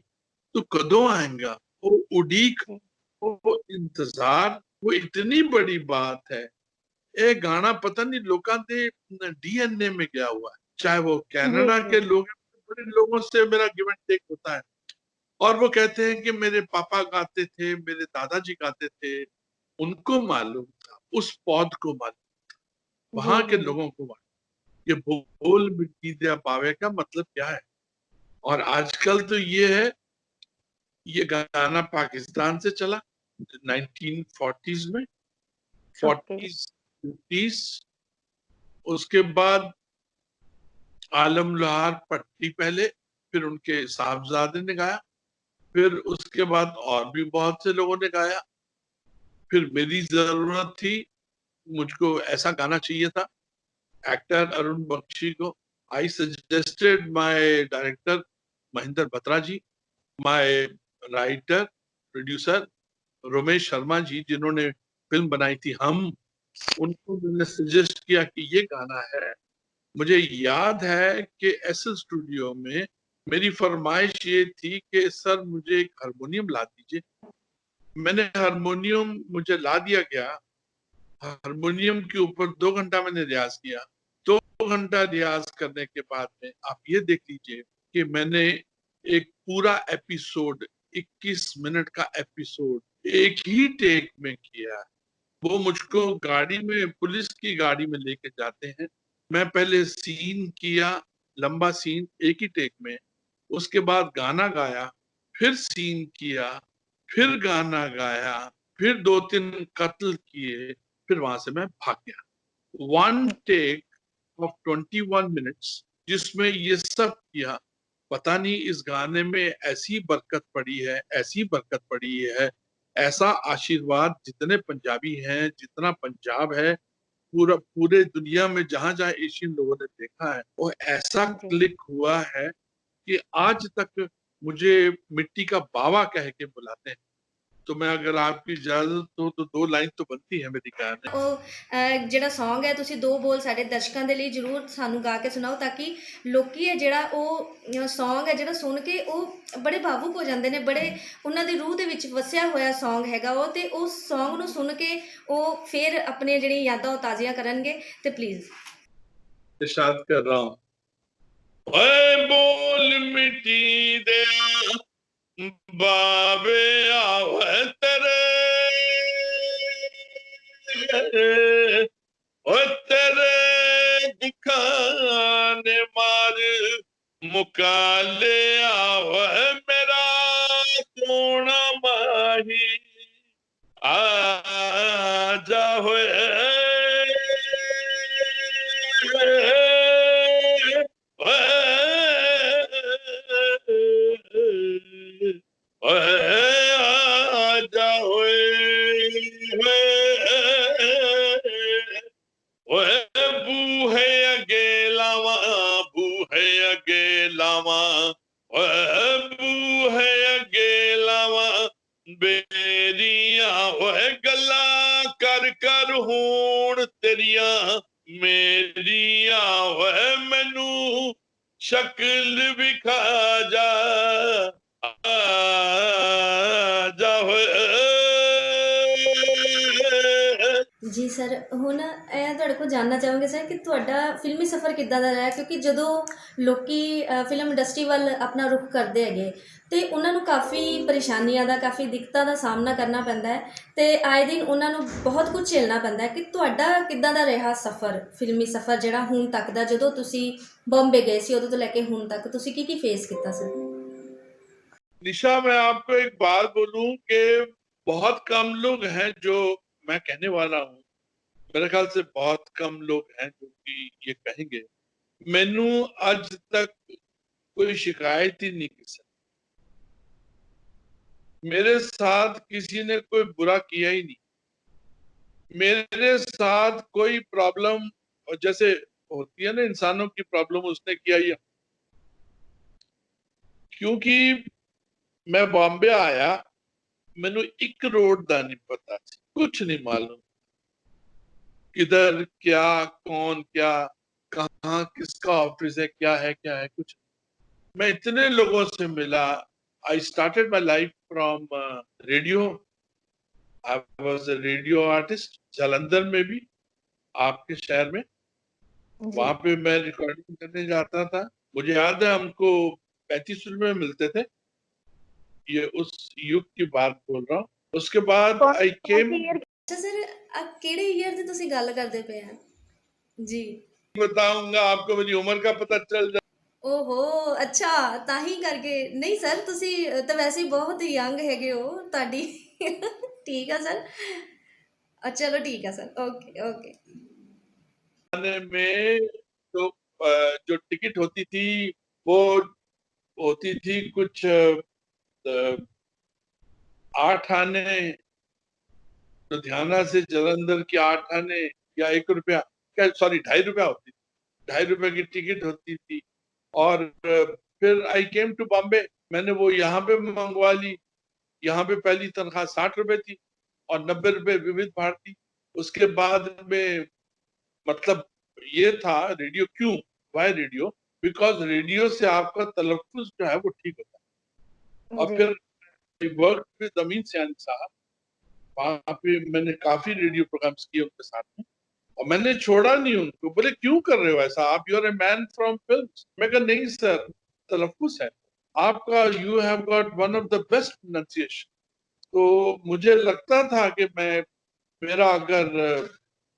तू कदों आएगा? वो उड़ीक, जी वो इंतजार, वो इतनी बड़ी बात है। ये गाना पता नहीं लोगों के डीएनए में गया हुआ है, चाहे वो जी कनाडा जी के लोग हैं, बड़े लोगों से मेरा गिव एंड टेक होता है, और वो कहते हैं कि मेरे पापा गाते थे, मेरे दादाजी गाते थे, उनको मालूम था, उस पौध को मालूम, जी वहां के जी लोगों को मालूम कि बोल मिट्टी दिया पावे का मतलब क्या है। और आजकल तो ये है, ये गाना पाकिस्तान से चला 1940s में, ओके 40s 50s, उसके बाद आलम लोहार पट्टी पहले, फिर उनके साहबजादे ने गाया, फिर उसके बाद और भी बहुत से लोगों ने गाया। फिर मेरी जरूरत थी, मुझको ऐसा गाना चाहिए था एक्टर अरुण बख्शी को। I suggested my director Mahendra Batra ji, my writer producer Romesh Sharma ji, जिन्होंने फिल्म बनाई थी हम, उनको मैंने सजेस्ट किया कि ये गाना है। मुझे याद है कि एसएल स्टूडियो में मेरी फरमाइश ये थी कि सर मुझे एक हारमोनियम ला दीजिए। मैंने हारमोनियम मुझे ला दिया गया। हारमोनियम के ऊपर 2 घंटा मैंने रियाज किया। 2 घंटा रियाज करने के बाद में आप ये देख लीजिए कि मैंने एक पूरा एपिसोड, 21 मिनट का एपिसोड एक ही टेक में किया। वो मुझको गाड़ी में, पुलिस की गाड़ी में लेके जाते हैं। मैं पहले सीन किया, लंबा सीन एक ही टेक में, उसके बाद गाना गाया, फिर सीन किया, फिर गाना गाया, फिर 2-3 कत्ल किए, फिर वहां से मैं भाग गया। 1 टेक ऑफ 21 मिनट्स जिसमें ये सब किया। पता नहीं इस गाने में ऐसी बरकत पड़ी है, ऐसी बरकत पड़ी है, ऐसा आशीर्वाद जितने पंजाबी हैं, जितना पंजाब है, पूरे दुनिया में जहां जहां एशियन लोगों ने देखा है, वो ऐसा जी क्लिक हुआ है कि आज तक मुझे मिट्टी का बावा कह के बुलाते हैं। तो मैं, अगर आपकी इजाजत हो तो 2 लाइन तो बनती है मेरी गाने। ਉਹ ਜਿਹੜਾ Song ਹੈ ਤੁਸੀਂ 2 ਬੋਲ ਸਾਡੇ ਦਰਸ਼ਕਾਂ ਦੇ ਲਈ ਜ਼ਰੂਰ ਸਾਨੂੰ ਗਾ ਕੇ ਸੁਣਾਓ ਤਾਂ ਕਿ ਲੋਕੀ ਹੈ ਜਿਹੜਾ ਉਹ Song ਹੈ ਜਿਹੜਾ ਸੁਣ ਕੇ ਉਹ ਬੜੇ ਭਾਵੁਕ ਹੋ ਜਾਂਦੇ ਨੇ, ਬੜੇ ਉਹਨਾਂ ਦੀ ਰੂਹ ਦੇ ਵਿੱਚ ਵਸਿਆ ਹੋਇਆ Song ਹੈਗਾ ਉਹ, ਤੇ ਉਸ Song ਨੂੰ ਸੁਣ ਕੇ ਉਹ ਫਿਰ ਆਪਣੇ ਜਿਹੜੀ ਯਾਦਾਂ ਉਹ ਤਾਜ਼ੀਆਂ ਕਰਨਗੇ। ਤੇ ਪਲੀਜ਼ इरशाद कर रहा हूँ, ओए बोल मिट्टी दे बाबे आवे तेरे, ओ तेरे दिखाने मार मुकाले आवे मेरा सोना माही आजा होए आजा होए बूहे अगे लावा, बूहे अगे लावा, बूहे अगे लावा बेरिया, गल्ला कर कर हूण तेरिया मेरिया, मैनू शक्ल विखा जा जा ਜੀ ਸਰ, ਹੁਣ ਇਹ ਤੁਹਾਡੇ ਕੋਲ ਜਾਣਨਾ ਚਾਹਾਂਗੇ ਸਰ ਕਿ ਤੁਹਾਡਾ ਫਿਲਮੀ ਸਫ਼ਰ ਕਿੱਦਾਂ ਦਾ ਰਿਹਾ, ਕਿਉਂਕਿ ਜਦੋਂ ਲੋਕੀ ਫਿਲਮ ਇੰਡਸਟਰੀ ਵੱਲ ਆਪਣਾ ਰੁਖ ਕਰਦੇ ਹੈਗੇ ਤੇ ਉਹਨਾਂ ਨੂੰ ਕਾਫੀ ਪਰੇਸ਼ਾਨੀਆਂ ਦਾ, ਕਾਫੀ ਦਿੱਕਤਾਂ ਦਾ ਸਾਹਮਣਾ ਕਰਨਾ ਪੈਂਦਾ ਹੈ ਤੇ ਆਏ ਦਿਨ ਉਹਨਾਂ ਨੂੰ ਬਹੁਤ ਕੁਝ ਝੇਲਣਾ ਪੈਂਦਾ ਹੈ। ਕਿ ਤੁਹਾਡਾ ਕਿੱਦਾਂ ਦਾ ਰਿਹਾ ਸਫ਼ਰ, ਫਿਲਮੀ ਸਫ਼ਰ ਜਿਹੜਾ ਹੁਣ ਤੱਕ ਦਾ, ਜਦੋਂ ਤੁਸੀਂ ਬੰਬੇ ਗਏ ਸੀ ਉਦੋਂ ਤੋਂ ਲੈ ਕੇ ਹੁਣ ਤੱਕ ਤੁਸੀਂ ਕੀ ਫੇਸ ਕੀਤਾ ਸਰ? निशा, मैं आपको एक बात बोलूं कि बहुत कम लोग हैं जो, मैं कहने वाला हूं, मेरे ख्याल से बहुत कम लोग हैं जो कि ये कहेंगे। मैनू आज तक कोई शिकायत ही नहीं की। मेरे साथ किसी ने कोई बुरा किया ही नहीं। मेरे साथ कोई प्रॉब्लम जैसे होती है ना इंसानों की प्रॉब्लम, उसने किया ही, क्योंकि मैं बॉम्बे आया, मैनू एक रोड का नहीं पता, कुछ नहीं मालूम किधर क्या, कौन क्या, कहाँ किसका ऑफिस है, क्या है क्या है, कुछ। मैं इतने लोगों से मिला। I started my life from radio. I was a radio artist Jalandhar में भी, आपके शहर में। जी वहां पे मैं रिकॉर्डिंग करने जाता था। मुझे याद है हमको 35 रुपए मिलते थे। ये उस युग की बात बोल रहा हूँ। उसके बाद आई केम। ਅੱਛਾ ਸਰ, ਆ ਕਿਹੜੇ ਈਅਰ ਦੀ ਤੁਸੀਂ ਗੱਲ ਕਰਦੇ ਪਏ ਆ ਜੀ? बताऊंगा आपको, मेरी उम्र का पता चल जाए। ਓਹੋ, ਅੱਛਾ, ਤਾਂ ਹੀ ਕਰਕੇ। ਨਹੀਂ ਸਰ, ਤੁਸੀਂ ਤਾਂ ਵੈਸੇ ਹੀ ਬਹੁਤ ਯੰਗ ਹੈਗੇ ਹੋ, ਤੁਹਾਡੀ ਠੀਕ ਆ ਸਰ। ਚਲੋ ਠੀਕ ਆ ਸਰ, ਓਕੇ ਓਕੇ। में तो जो टिकट होती थी वो होती थी कुछ 8 आने, लुधियाना से जालंधर की 8 आने या 1 रुपया, क्या सॉरी 2.5 रुपया होती थी, 2.5 रुपए की टिकट होती थी। और फिर आई केम टू बॉम्बे, मैंने वो यहाँ पे मंगवा ली। यहाँ पे पहली तनख्वाह 60 रुपए थी और 90 रुपए विविध भारती। उसके बाद में मतलब ये था रेडियो क्यों, वाई रेडियो, बिकॉज रेडियो से आपका तलफ्फुज जो है वो ठीक होता है। और जी फिर वर्क विद अमीन सयानी साहब, वहां पे मैंने काफी रेडियो प्रोग्राम्स किए उनके साथ में और मैंने छोड़ा नहीं उनको। बोले क्यों कर रहे हो ऐसा, आप you are a man from films. मैं कहा नहीं सर, तलफ्फुज है आपका, you have got one of the best pronunciation. तो मुझे लगता था कि मेरा अगर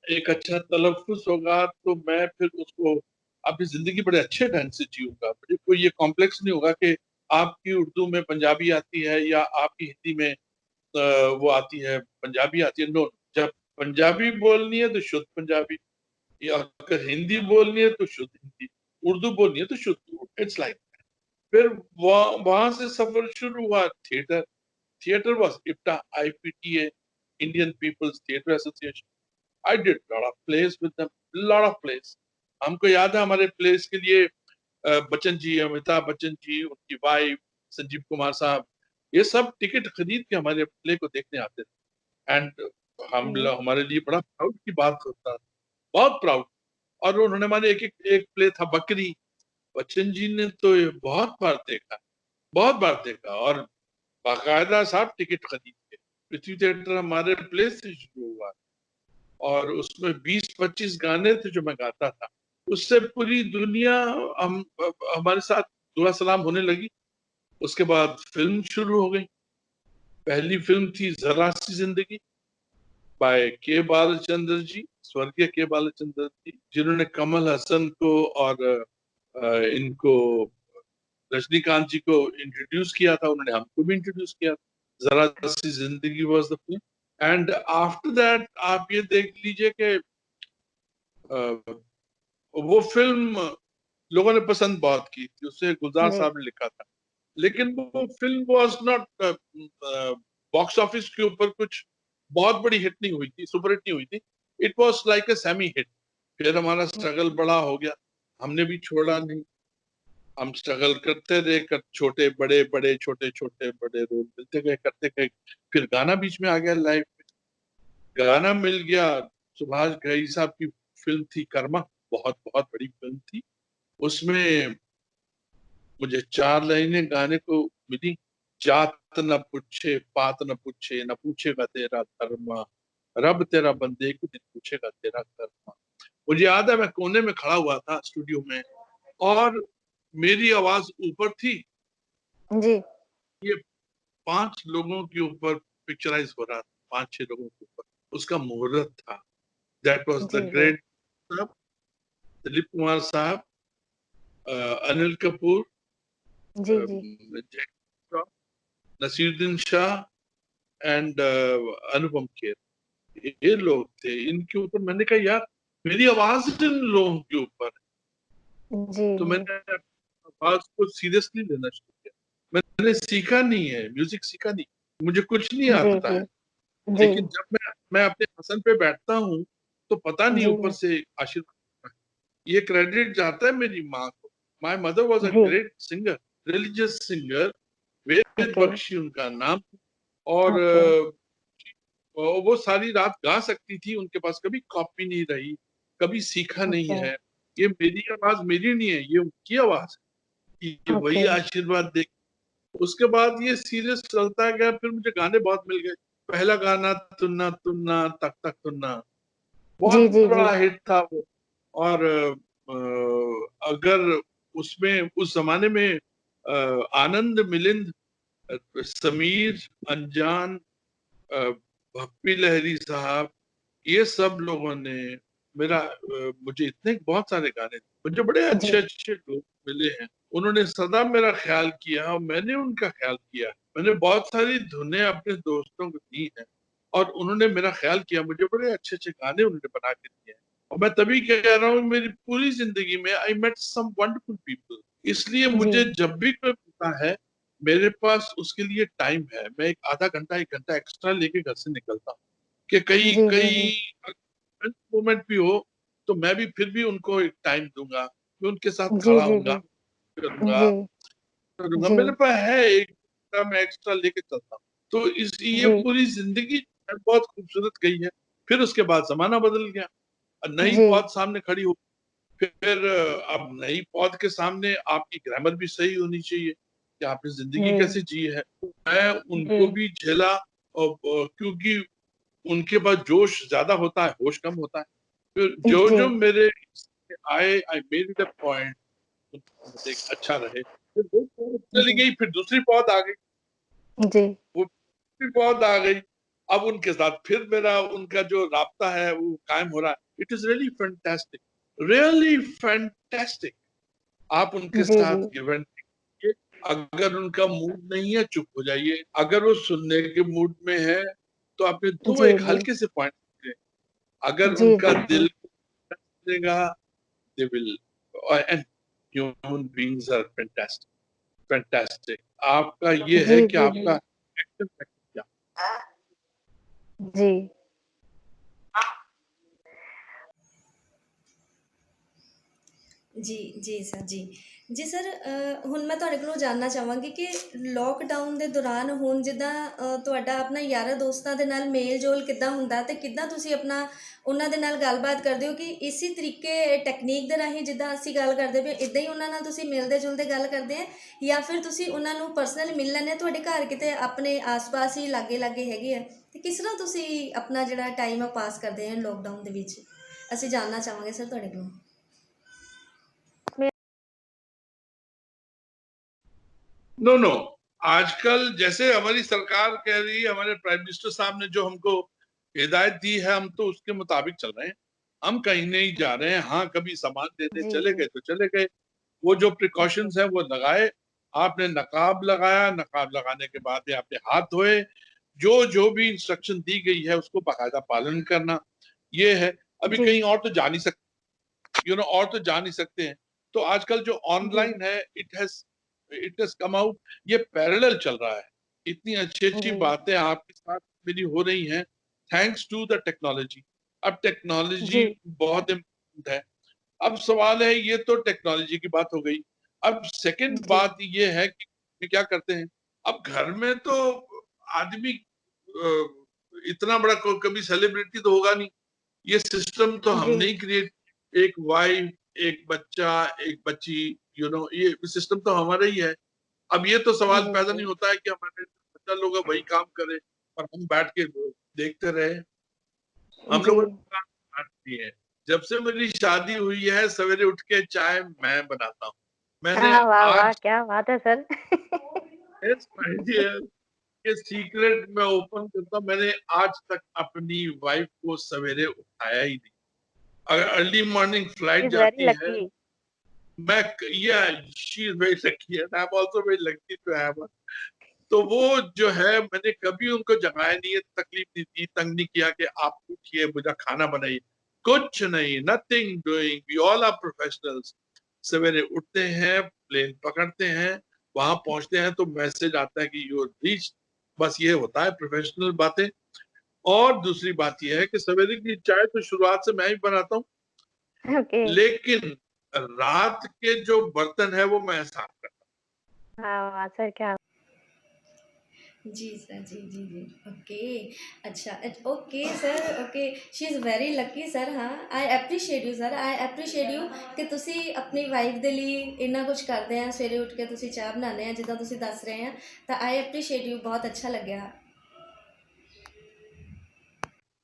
एक अच्छा तलफ्फुज होगा तो मैं फिर उसको अपनी जिंदगी बड़े अच्छे ढंग से जीऊंगा। मुझे कोई ये कॉम्प्लेक्स नहीं होगा कि आपकी उर्दू में पंजाबी आती है या आपकी हिंदी में वो आती है पंजाबी आती है। नो, जब पंजाबी बोलनी है तो शुद्ध पंजाबी, या अगर हिंदी बोलनी है तो शुद्ध हिंदी, उर्दू बोलनी है तो शुद्ध उर्दू। इट्स लाइक फिर वहां से सफर शुरू हुआ theatre. Theatre was IPTA, IPTA, Indian people's theatre association. I did lot of plays with them, lot of plays. हमको याद है हमारे प्लेस के लिए बच्चन जी, अमिताभ बच्चन जी, उनकी वाइफ संजीव कुमार साहब, ये सब टिकट खरीद के हमारे प्ले को देखने आते थे। एंड हमारे लिए बड़ा प्राउड की बात होता है, बहुत प्राउड। और उन्होंने हमारे एक प्ले था बकरी, बच्चन जी ने तो ये बहुत बार देखा, बहुत बार देखा। और बाकायदा साहब टिकट खरीद के, पृथ्वी थिएटर हमारे प्ले से शुरू हुआ और उसमें 20-25 गाने थे जो मैं गाता था। उससे पूरी दुनिया हम हमारे साथ दुआ सलाम होने लगी। उसके बाद फिल्म शुरू हो गई। पहली फिल्म थी जरा सी जिंदगी बाय के बालचंद्र जी, स्वर्गीय के बालचंद्र जी, जिन्होंने कमल हसन को और इनको रजनीकांत जी को इंट्रोड्यूस किया था। उन्होंने हमको भी इंट्रोड्यूस किया था। जरा सी जिंदगी was the film. And after that आप ये देख लीजिए कि वो फिल्म लोगों ने पसंद बहुत की थी, उसे गुलजार जी साहब ने लिखा था। लेकिन वो film was not box office के ऊपर कुछ बहुत बड़ी हिट नहीं हुई थी, सुपर हिट नहीं हुई थी। It was like a semi hit. फिर हमारा स्ट्रगल बड़ा हो गया, हमने भी छोड़ा नहीं, हम स्ट्रगल करते रहे, छोटे बड़े बड़े छोटे छोटे बड़े रोल मिलते गए, करते गए। फिर गाना बीच में आ गया लाइफ में, गाना मिल गया। सुभाष घई साहब की फिल्म थी कर्मा, बहुत बहुत बड़ी फिल्म थी। उसमें मुझे 4 लाइनें गाने को मिली, जात न पूछे पात न पूछे, न पूछेगा तेरा धर्म, रब तेरा बंदे को दिन पूछेगा तेरा कर्म। मुझे याद है मैं कोने में खड़ा हुआ था स्टूडियो में और मेरी आवाज ऊपर थी, जी ये 5 लोगों के ऊपर पिक्चराइज हो रहा था, 5-6 लोगों के ऊपर उसका मुहूर्त था। दैट वाज जी द जी ग्रेट साहब, दिलीप कुमार साहब, अनिल कपूर, जी जी जैक श्रॉफ, नसीरुद्दीन शाह एंड अनुपम खेर। ये लोग थे, इनके ऊपर मैंने कहा यार मेरी आवाज इन लोगों के ऊपर है। जी तो जी मैंने आवाज को सीरियसली लेना शुरू किया। मैंने सीखा नहीं है, म्यूजिक सीखा नहीं, मुझे कुछ नहीं जी आता जी है। जी लेकिन जब मैं अपने आसन पे बैठता हूँ तो पता नहीं जी ऊपर से आशीर्वाद, ये क्रेडिट जाता है मेरी माँ को। माय मदर वाज अ जी great singer, religious singer, Ved ओके बख्शी उनका नाम। और ओके वो सारी रात गा सकती थी, उनके पास कभी कॉपी नहीं रही, कभी सीखा नहीं ओके है। ये मेरी आवाज मेरी नहीं है, ये उनकी आवाज है, ये वही ओके आशीर्वाद दे। उसके बाद ये सीरियस चलता गया, फिर मुझे गाने बहुत मिल गए। पहला गाना तुन्ना तुन्ना तक तक तुन्ना जी बहुत जी जी बड़ा हिट था वो। और अगर उसमें उस जमाने में आनंद मिलिंद, समीर, अनजान, भप्पी लहरी साहब, ये सब लोगों ने मेरा मुझे इतने बहुत सारे गाने, मुझे बड़े जी अच्छे अच्छे लोग मिले हैं। उन्होंने सदा मेरा ख्याल किया और मैंने उनका ख्याल किया। मैंने बहुत सारी धुनें अपने दोस्तों को दी हैं और उन्होंने मेरा ख्याल किया, मुझे बड़े अच्छे अच्छे गाने उन्होंने बना के दिए हैं। और मैं तभी कह रहा हूँ मेरी पूरी जिंदगी में I met some wonderful people, इसलिए जी मुझे जब भी कोई मिलता है मेरे पास उसके लिए टाइम है, मैं एक आधा घंटा 1 घंटा एक्स्ट्रा लेके घर से निकलता हूँ कि कई जी जी जी कई मोमेंट भी हो तो मैं भी फिर भी उनको एक टाइम दूंगा, मैं उनके साथ जी खड़ा जी होऊंगा, जी करूंगा जी करूंगा, जी मेरे पास है एक घंटा मैं एक्स्ट्रा लेके चलता हूँ। तो इस ये जी पूरी जिंदगी बहुत खूबसूरत गई है। फिर उसके बाद जमाना बदल गया, नई जी पौध सामने खड़ी हो, फिर अब नई पौध के सामने आपकी ग्रामर भी सही होनी चाहिए कि आपने जिंदगी कैसे जी जी है। मैं उनको जी भी झेला और क्योंकि उनके पास जोश ज्यादा होता है, होश कम होता है। फिर जो जी जो मेरे आए, I made it a point मुझे अच्छा रहे, फिर वो पौध चली जी गई, फिर दूसरी पौध आ गई, जी वो दूसरी पौध आ गई। अब उनके साथ फिर मेरा उनका जो राब्ता है वो कायम हो रहा है। It is really fantastic. आप उनके जी जी साथ गिव एंड टेक, अगर उनका मूड नहीं है चुप हो जाइए, अगर वो सुनने के मूड में है तो आपने दो जी एक जी हल्के से पॉइंट, अगर जी उनका जी जी दिल देगा they will, and human beings are fantastic, fantastic. आपका ये जी है कि जी जी आपका एक्शन क्या। जी ਜੀ ਜੀ ਸਰ ਜੀ ਜੀ ਸਰ ਹੁਣ ਮੈਂ ਤੁਹਾਡੇ ਕੋਲੋਂ ਜਾਣਨਾ ਚਾਹਾਂਗੀ ਕਿ ਲੋਕਡਾਊਨ ਦੇ ਦੌਰਾਨ ਹੁਣ ਜਿੱਦਾਂ ਤੁਹਾਡਾ ਆਪਣਾ ਯਾਰਾਂ ਦੋਸਤਾਂ ਦੇ ਨਾਲ ਮੇਲ ਜੋਲ ਕਿੱਦਾਂ ਹੁੰਦਾ ਤੇ ਕਿੱਦਾਂ ਤੁਸੀਂ ਆਪਣਾ ਉਹਨਾਂ ਦੇ ਨਾਲ ਗੱਲਬਾਤ ਕਰਦੇ ਹੋ ਕਿ ਇਸੇ ਤਰੀਕੇ ਟੈਕਨੀਕ ਦੇ ਰਾਹੀਂ ਜਿੱਦਾਂ ਅਸੀਂ ਗੱਲ ਕਰਦੇ ਪਏ ਇੱਦਾਂ ਹੀ ਉਹਨਾਂ ਨਾਲ ਤੁਸੀਂ ਮਿਲਦੇ ਜੁਲਦੇ ਗੱਲ ਕਰਦੇ ਆ ਜਾਂ ਫਿਰ ਤੁਸੀਂ ਉਹਨਾਂ ਨੂੰ ਪਰਸਨਲੀ ਮਿਲ ਲੈਂਦੇ ਤੁਹਾਡੇ ਘਰ ਕਿਤੇ ਆਪਣੇ ਆਸ-ਪਾਸ ਹੀ ਲਾਗੇ ਲਾਗੇ ਹੈਗੇ ਆ ਤੇ ਕਿਸ ਤਰ੍ਹਾਂ ਤੁਸੀਂ ਆਪਣਾ ਜਿਹੜਾ ਟਾਈਮ ਆ ਪਾਸ ਕਰਦੇ ਆ ਲੋਕਡਾਊਨ ਦੇ ਵਿੱਚ ਅਸੀਂ ਜਾਣਨਾ ਚਾਹਾਂਗੇ ਸਰ ਤੁਹਾਡੇ ਕੋਲੋਂ। नो नो, आजकल जैसे हमारी सरकार कह रही है, हमारे प्राइम मिनिस्टर साहब ने जो हमको हिदायत दी है, हम तो उसके मुताबिक चल रहे हैं। हम कहीं नहीं जा रहे हैं। हाँ, कभी सामान देने जी चले जी गए तो चले गए, वो जो जी प्रिकॉशंस है वो लगाए। आपने नकाब लगाया, नकाब लगाने के बाद में आपने हाथ धोए, जो जो भी इंस्ट्रक्शन दी गई है उसको बाकायदा पालन करना, ये है। अभी जी कहीं और तो जा नहीं सकते, और तो जा नहीं सकते हैं। तो आजकल जो जी ऑनलाइन है, इट हैज कम आउट, ये पैरेलल चल रहा है। इतनी अच्छी अच्छी जी बातें आपके साथ मेरी हो रही हैं थैंक्स टू द टेक्नोलॉजी। अब टेक्नोलॉजी जी बहुत इम्पोर्टेंट है। अब सवाल है, ये तो टेक्नोलॉजी की बात हो गई। अब सेकंड जी बात ये है कि क्या करते हैं, अब घर में तो आदमी इतना बड़ा कभी सेलिब्रिटी तो होगा नहीं, ये सिस्टम तो जी हमने ही क्रिएट, एक वाइफ, एक बच्चा, एक बच्ची, ये सिस्टम तो हमारा ही है। अब ये तो सवाल जी पैदा नहीं जी होता है कि हमारे बच्चा लोग वही काम करे और हम बैठ के देखते रहे। हम जी लोगों ने काम की है। जब से मेरी शादी हुई है सवेरे उठ के चाय मैं बनाता हूँ। मैंने हाँ, वाह वाह आज क्या बात है सर। माय डियर, ये सीक्रेट मैं ओपन करता हूँ, मैंने आज तक अपनी वाइफ को सवेरे उठाया ही नहीं। अगर early morning flight is very जाती है, लकी। मैं या she is very lucky and I am also very lucky to have her. तो वो जो है, मैंने कभी उनको जगाया नहीं है, तकलीफ नहीं दी, तंग नहीं किया कि आप उठिए मुझे खाना बनाइए, कुछ नहीं, nothing doing, we all are professionals. सवेरे उठते हैं, प्लेन पकड़ते हैं, वहां पहुंचते हैं तो मैसेज आता है कि यू रीच, बस ये होता है प्रोफेशनल बातें। और दूसरी बात यह है कि सवेरे की चाय तो शुरुआत से मैं ही बनाता हूँ, ओके। लेकिन रात के जो बर्तन है वो मैं साफ करता हाँ, वाह सर क्या। जी सर जी जी जी ओके अच्छा okay sir okay she is very lucky sir ਹਾਂ I appreciate you sir I appreciate you ਕਿ ਤੁਸੀਂ ਆਪਣੀ ਵਾਈਫ ਦੇ ਲਈ ਇੰਨਾ ਕੁਝ ਕਰਦੇ ਆ ਸਵੇਰੇ ਉੱਠ ਕੇ ਤੁਸੀਂ ਚਾਹ ਬਣਾਉਂਦੇ ਆ ਜਿੱਦਾਂ ਤੁਸੀਂ ਦੱਸ ਰਹੇ ਆ ਤਾਂ ਆਈ ਐਪਰੀਸ਼ੀਏਟ ਯੂ ਬਹੁਤ ਅੱਛਾ ਲੱਗਿਆ हूँ।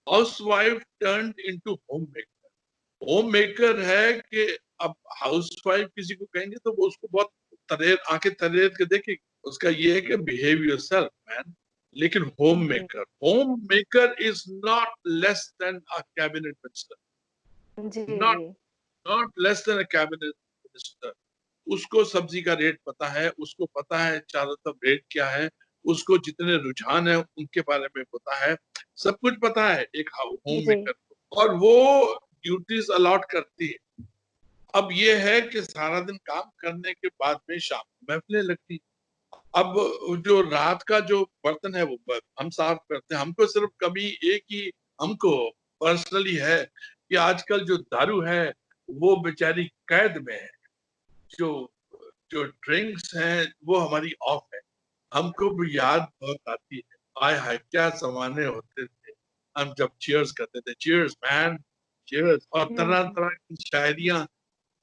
House wife turn into home maker. Home maker है कि अब हाउस वाइफ किसी को कहेंगे तो वो उसको बहुत तरेर आंखें तरेर के देखेगी। उसका ये है कि बिहेव योरसेल्फ मैन। लेकिन जी homemaker is not less than a cabinet minister, जी नॉट जी not less than a cabinet minister. उसको सब्जी का रेट पता है, उसको पता है चारों तरफ रेट क्या है, उसको जितने रुझान है उनके बारे में पता है, सब कुछ पता है एक होम जी मेकर को। और वो ड्यूटीज अलॉट करती है। अब ये है कि सारा दिन काम करने के बाद में शाम को महफिलें लगती हैं। अब जो रात का जो बर्तन है वो हम साफ करते हैं। हमको सिर्फ कभी एक ही हमको पर्सनली है कि आजकल जो दारू है वो बेचारी कैद में है। जो जो ड्रिंक्स हैं वो हमारी ऑफ है। हमको भी याद बहुत आती है, आय हाय क्या जमाने होते थे हम जब चीयर्स करते थे, चीयर्स मैन, चीयर्स, और तरह जी तरह की शायरियां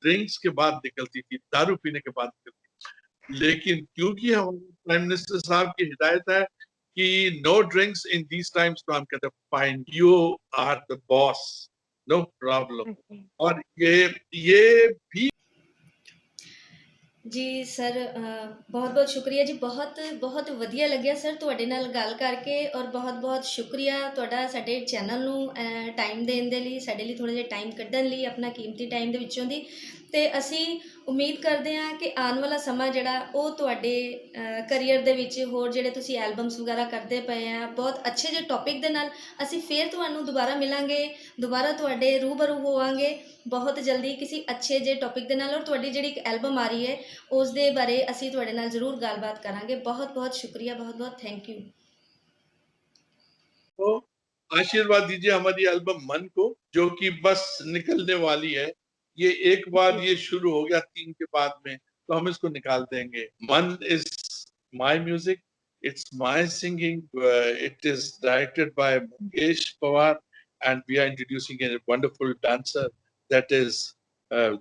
ड्रिंक्स के बाद निकलती थी, दारू पीने के बाद निकलती थी। लेकिन क्योंकि हमारे प्राइम मिनिस्टर साहब की हिदायत है कि no drinks in these times, तो हम कहते हैं fine, you are the boss, no problem. Okay और ये भी ਜੀ ਸਰ ਬਹੁਤ ਬਹੁਤ ਸ਼ੁਕਰੀਆ ਜੀ, ਬਹੁਤ ਬਹੁਤ ਵਧੀਆ ਲੱਗਿਆ ਸਰ ਤੁਹਾਡੇ ਨਾਲ ਗੱਲ ਕਰਕੇ, ਔਰ ਬਹੁਤ ਬਹੁਤ ਸ਼ੁਕਰੀਆ ਤੁਹਾਡਾ ਸਾਡੇ ਚੈਨਲ ਨੂੰ ਟਾਈਮ ਦੇਣ ਦੇ ਲਈ, ਸਾਡੇ ਲਈ ਥੋੜ੍ਹਾ ਜਿਹਾ ਟਾਈਮ ਕੱਢਣ ਲਈ, ਆਪਣਾ ਕੀਮਤੀ ਟਾਈਮ ਦੇ ਵਿੱਚੋਂ ਦੀ। ਅਤੇ ਅਸੀਂ ਉਮੀਦ ਕਰਦੇ ਹਾਂ ਕਿ ਆਉਣ ਵਾਲਾ ਸਮਾਂ ਜਿਹੜਾ ਉਹ ਤੁਹਾਡੇ ਕਰੀਅਰ ਦੇ ਵਿੱਚ ਹੋਰ ਜਿਹੜੇ ਤੁਸੀਂ ਐਲਬਮਸ ਵਗੈਰਾ ਕਰਦੇ ਪਏ ਆ, ਬਹੁਤ ਅੱਛੇ ਜਿਹੇ ਟੌਪਿਕ ਦੇ ਨਾਲ ਅਸੀਂ ਫਿਰ ਤੁਹਾਨੂੰ ਦੁਬਾਰਾ ਮਿਲਾਂਗੇ, ਦੁਬਾਰਾ ਤੁਹਾਡੇ ਰੂਬਰੂ ਹੋਵਾਂਗੇ ਬਹੁਤ ਜਲਦੀ ਕਿਸੇ ਅੱਛੇ ਜਿਹੇ ਟੌਪਿਕ ਦੇ ਨਾਲ। ਔਰ ਤੁਹਾਡੀ ਜਿਹੜੀ ਇੱਕ ਐਲਬਮ ਆ ਰਹੀ ਹੈ ਉਸ ਦੇ ਬਾਰੇ ਅਸੀਂ ਤੁਹਾਡੇ ਨਾਲ ਜ਼ਰੂਰ ਗੱਲਬਾਤ ਕਰਾਂਗੇ। ਬਹੁਤ ਬਹੁਤ ਸ਼ੁਕਰੀਆ, ਬਹੁਤ ਬਹੁਤ ਥੈਂਕ ਯੂ। तो आशीर्वाद दीजिए हमारी एल्बम मन को, जो कि बस निकलने वाली है। ये एक बार ये शुरू हो गया 3 के बाद में, तो हम इसको निकाल देंगे। Mann is my music, it's my singing, it is directed by Mangesh Pawar, and we are introducing a wonderful dancer that is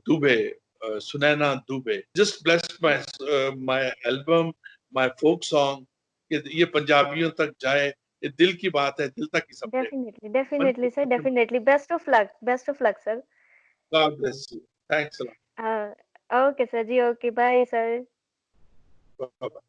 Dubey, Sunaina Dubey. Just blessed my album, my folk song, ये पंजाबियों तक जाए। ये दिल की बात है, दिल तक ही समझे। Definitely definitely sir, definitely best of luck sir. God bless you. Thanks a lot. Okay sir ji, okay bye sir. Bye-bye.